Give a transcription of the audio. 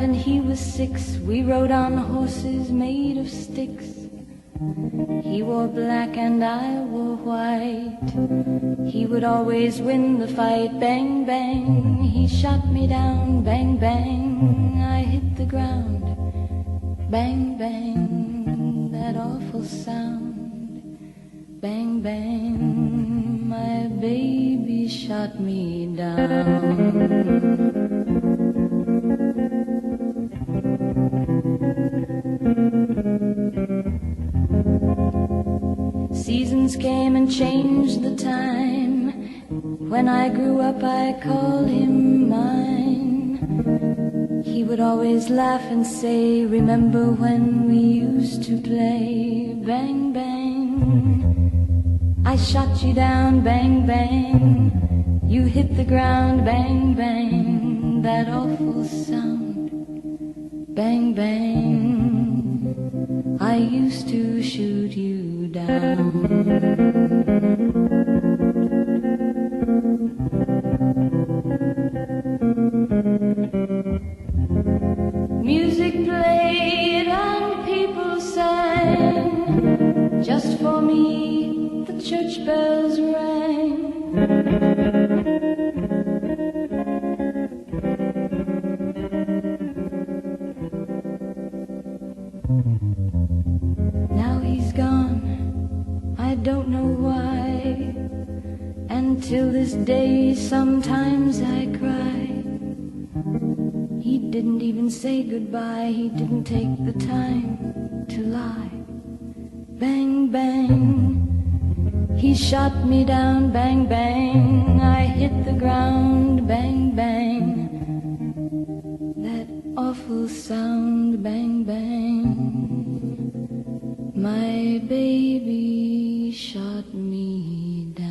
and he was 6. We rode on horses made of sticks. He wore black and I wore white. He would always win the fight. Bang, bang, he shot me down. Bang, bang, I hit the ground. Bang, bang, that awful sound. Bang, bang, my baby shot me down. Seasons came and changed the time. When I grew up I called him mine. He would always laugh and say, remember when we used to play? Bang, bang, I shot you down. Bang, bang, you hit the ground. Bang, bang, that awful sound. Bang, bang, I used to shoot you down. Music played and people sang. Just for me the church bells rang. Now he's gone, I don't know why. And till this day sometimes I cry. He didn't even say goodbye. He didn't take the time to lie. Bang, bang, he shot me down. Bang, bang, I hit the ground. Bang, bang, that awful sound. Bang, bang, my baby shot me down.